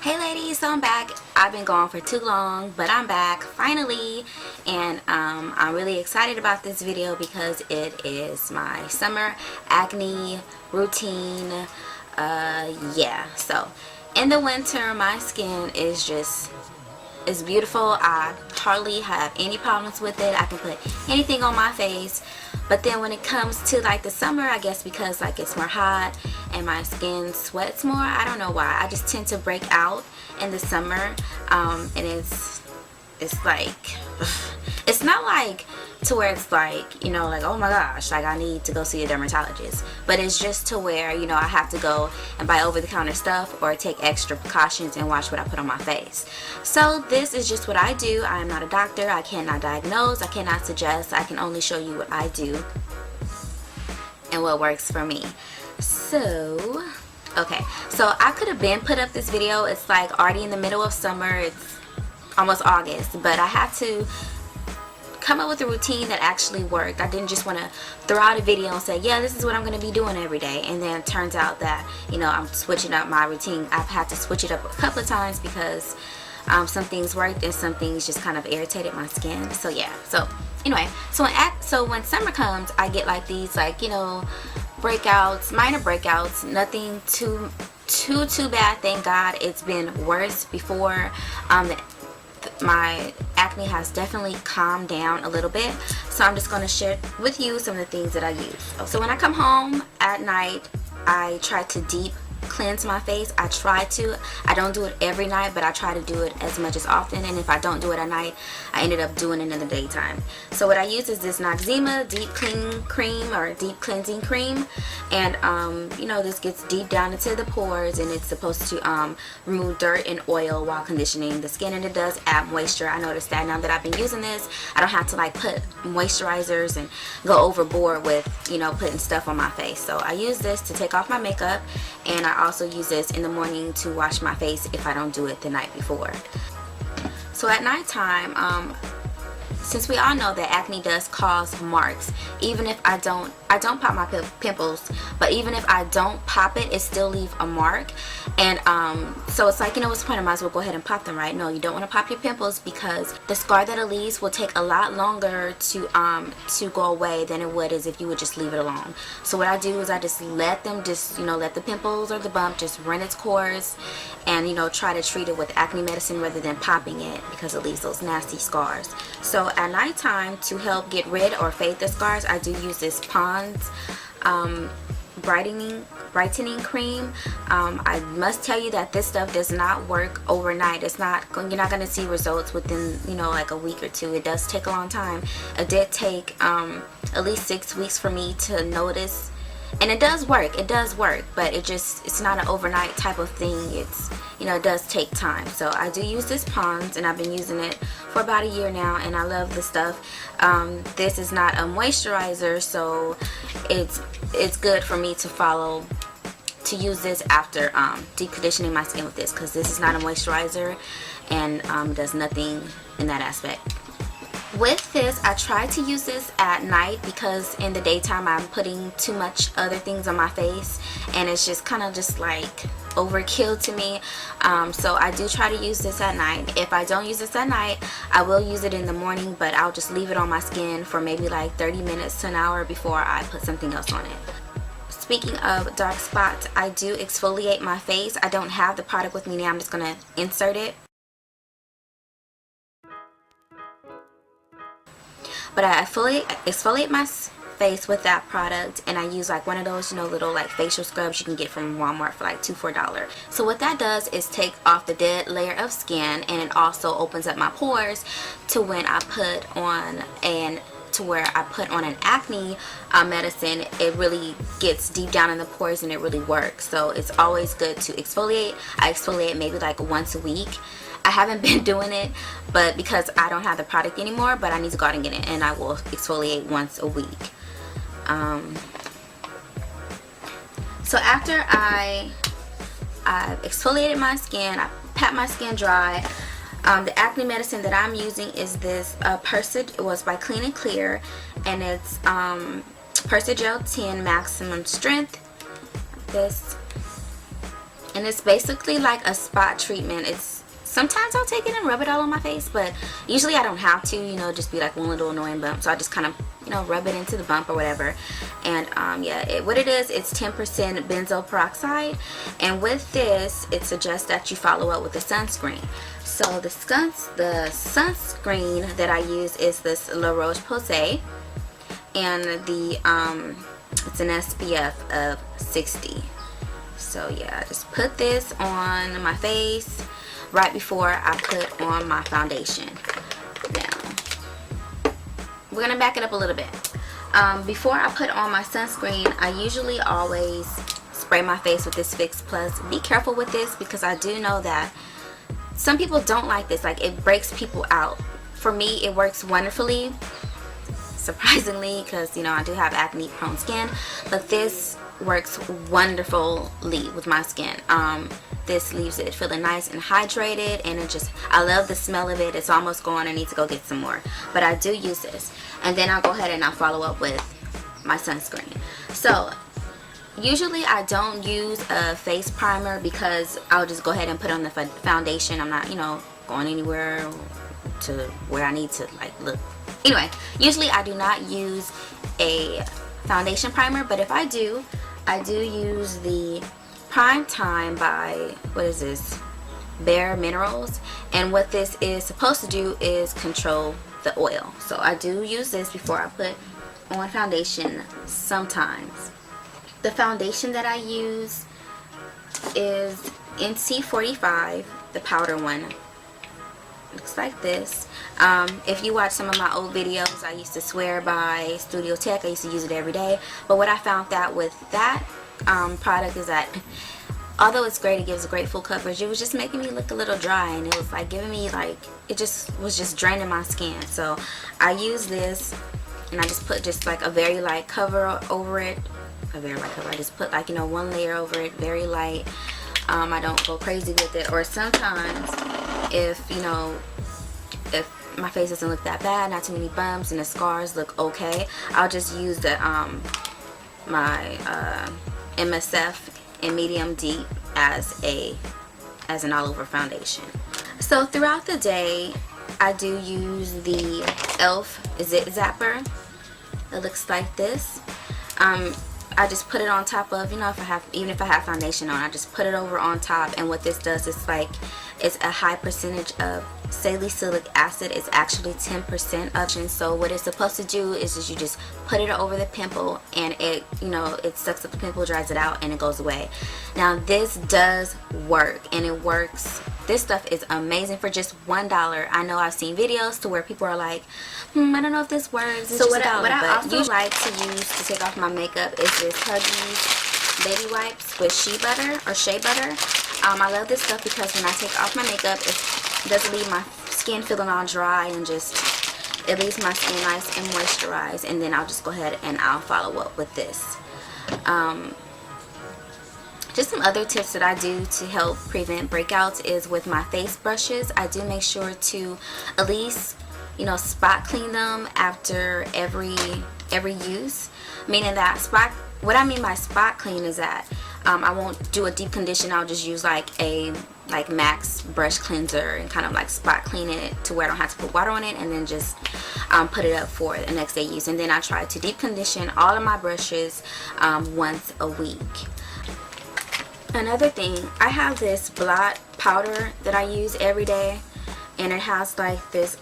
Hey ladies, so I'm back. I've been gone for too long, but I'm back finally, and I'm really excited about this video because it is my summer acne routine. Yeah, so in the winter my skin is just, it's beautiful. I hardly have any problems with it. I can put anything on my face. But then when it comes to like the summer, I guess because like it's more hot and my skin sweats more, I don't know why, I just tend to break out in the summer. And it's like, it's not like to where it's like, you know, like, oh my gosh, like I need to go see a dermatologist, but it's just to where, you know, I have to go and buy over-the-counter stuff or take extra precautions and watch what I put on my face. So this is just what I do. I am not a doctor. I cannot diagnose. I cannot suggest. I can only show you what I do and what works for me. So okay, so I could have been put up this video. It's like already in the middle of summer. It's almost August, but I had to come up with a routine that actually worked. I didn't just want to throw out a video and say, yeah, this is what I'm going to be doing every day, and then it turns out that, you know, I'm switching up my routine. I've had to switch it up a couple of times because some things worked and some things just kind of irritated my skin. So yeah, so anyway, so when summer comes, I get like these, like, you know, breakouts, minor breakouts, nothing too bad, thank God. It's been worse before. My acne has definitely calmed down a little bit, so I'm just going to share with you some of the things that I use. So when I come home at night, I try to deep cleanse my face. I don't do it every night, but I try to do it as much as often, and if I don't do it at night, I ended up doing it in the daytime. So what I use is this Noxema deep cleaning cream, or deep cleansing cream, and you know, this gets deep down into the pores, and it's supposed to remove dirt and oil while conditioning the skin, and it does add moisture. I noticed that now that I've been using this, I don't have to like put moisturizers and go overboard with, you know, putting stuff on my face. So I use this to take off my makeup, and I also use this in the morning to wash my face if I don't do it the night before. So at nighttime, since we all know that acne does cause marks, even if I don't pop my pimples, but even if I don't pop it, it still leave a mark. And so it's like, you know, what's the point? I might as well go ahead and pop them, right? No, you don't want to pop your pimples because the scar that it leaves will take a lot longer to go away than it would as if you would just leave it alone. So what I do is I just let them let the pimples or the bump just run its course, and, you know, try to treat it with acne medicine rather than popping it because it leaves those nasty scars. So at nighttime, to help get rid or fade the scars, I do use this Pond's brightening cream. I must tell you that this stuff does not work overnight. You're not going to see results within, you know, like a week or two. It does take a long time. It did take at least 6 weeks for me to notice. And it does work, but it's not an overnight type of thing. It's, you know, it does take time. So I do use this Pond's, and I've been using it for about a year now, and I love the stuff. This is not a moisturizer, so it's good for me to use this after deep conditioning my skin with this, because this is not a moisturizer, and does nothing in that aspect. With this, I try to use this at night because in the daytime I'm putting too much other things on my face, and it's just kind of just like overkill to me. So I do try to use this at night. If I don't use this at night, I will use it in the morning, but I'll just leave it on my skin for maybe like 30 minutes to an hour before I put something else on it. Speaking of dark spots, I do exfoliate my face. I don't have the product with me now. I'm just going to insert it. But I exfoliate my face with that product, and I use like one of those, you know, little like facial scrubs you can get from Walmart for like $2 for $4. So what that does is take off the dead layer of skin, and it also opens up my pores to when I put on an acne medicine. It really gets deep down in the pores and it really works. So it's always good to exfoliate. I exfoliate maybe like once a week. I haven't been doing it, but because I don't have the product anymore, but I need to go out and get it, and I will exfoliate once a week. So after I've exfoliated my skin, I pat my skin dry. The acne medicine that I'm using is this Persid. It was by Clean and Clear, and it's Persid Gel 10 Maximum Strength. This And it's basically like a spot treatment. It's sometimes I'll take it and rub it all on my face, but usually I don't have to, you know, just be like one little annoying bump. So I just kind of, you know, rub it into the bump or whatever. And yeah, what it is, it's 10% benzoyl peroxide. And with this, it suggests that you follow up with a sunscreen. So the sunscreen that I use is this La Roche-Posay, and the it's an SPF of 60. So yeah, I just put this on my face right before I put on my foundation. Now we're gonna back it up a little bit. Before I put on my sunscreen, I usually always spray my face with this Fix Plus. Be careful with this because I do know that some people don't like this. Like, it breaks people out. For me, it works wonderfully, surprisingly, because, you know, I do have acne prone skin, but this works wonderfully with my skin. This leaves it feeling nice and hydrated, and I love the smell of it. It's almost gone. I need to go get some more, but I do use this. And then I'll go ahead and I'll follow up with my sunscreen. So usually I don't use a face primer because I'll just go ahead and put on the foundation. I'm not, you know, going anywhere to where I need to like look. Anyway, usually I do not use a foundation primer, but if I do use the Prime Time by, what is this, Bare Minerals. And what this is supposed to do is control the oil. So I do use this before I put on foundation sometimes. The foundation that I use is NC45, the powder one. Looks like this. If you watch some of my old videos, I used to swear by Studio Tech. I used to use it every day. But what I found out with that product is that although it's great, it gives a great full coverage, it was just making me look a little dry, and it was like giving me like, it just was just draining my skin. So I use this, and I just put just like a very light cover over it. A very light cover. I just put like, you know, one layer over it, very light. I don't go crazy with it. Or sometimes if, you know, if my face doesn't look that bad, not too many bumps, and the scars look okay, I'll just use the my MSF in medium deep as an all over foundation. So throughout the day I do use the e.l.f. Zit Zapper. It looks like this. I just put it on top of, you know, even if I have foundation on, I just put it over on top. And what this does is like, it's a high percentage of salicylic acid. It's actually 10% of it. So what it's supposed to do is you just put it over the pimple, and it, you know, it sucks up the pimple, dries it out, and it goes away. Now this does work, and it works. This stuff is amazing for just $1. I know I've seen videos to where people are like, I don't know if this works. It's so what I also like to use to take off my makeup is this Huggies baby wipes with shea butter. I love this stuff because when I take off my makeup, it doesn't leave my skin feeling all dry, and just it leaves my skin nice and moisturized. And then I'll just go ahead and I'll follow up with this. Just some other tips that I do to help prevent breakouts is with my face brushes. I do make sure to at least, you know, spot clean them after every use. Meaning that what I mean by spot clean is that I won't do a deep condition. I'll just use like a Max brush cleanser and kind of like spot clean it to where I don't have to put water on it, and then just put it up for the next day use. And then I try to deep condition all of my brushes once a week. Another thing, I have this blot powder that I use every day, and it has like this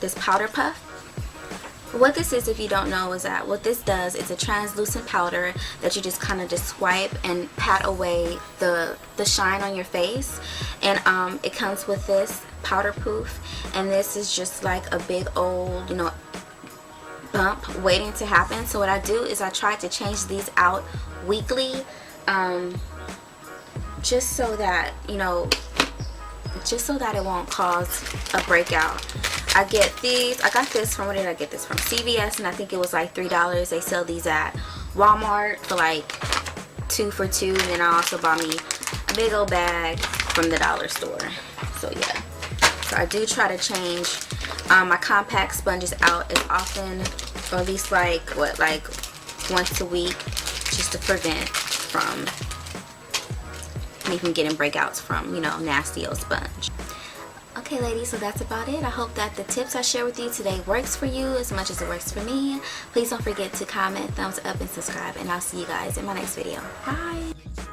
this powder puff. What this is, if you don't know, is that what this does, it's a translucent powder that you just kind of just swipe and pat away the shine on your face. And it comes with this powder poof, and this is just like a big old, you know, bump waiting to happen. So what I do is I try to change these out weekly, just so that, you know, just so that it won't cause a breakout. I get these, I got this from, where did I get this from? CVS, and I think it was like $3. They sell these at Walmart for like 2 for $2, and then I also bought me a big old bag from the dollar store. So yeah, so I do try to change my compact sponges out as often, or at least like once a week, just to prevent from me from getting breakouts from, you know, nasty old sponge. Okay ladies, so that's about it. I hope that the tips I share with you today works for you as much as it works for me. Please don't forget to comment, thumbs up, and subscribe, and I'll see you guys in my next video. Bye.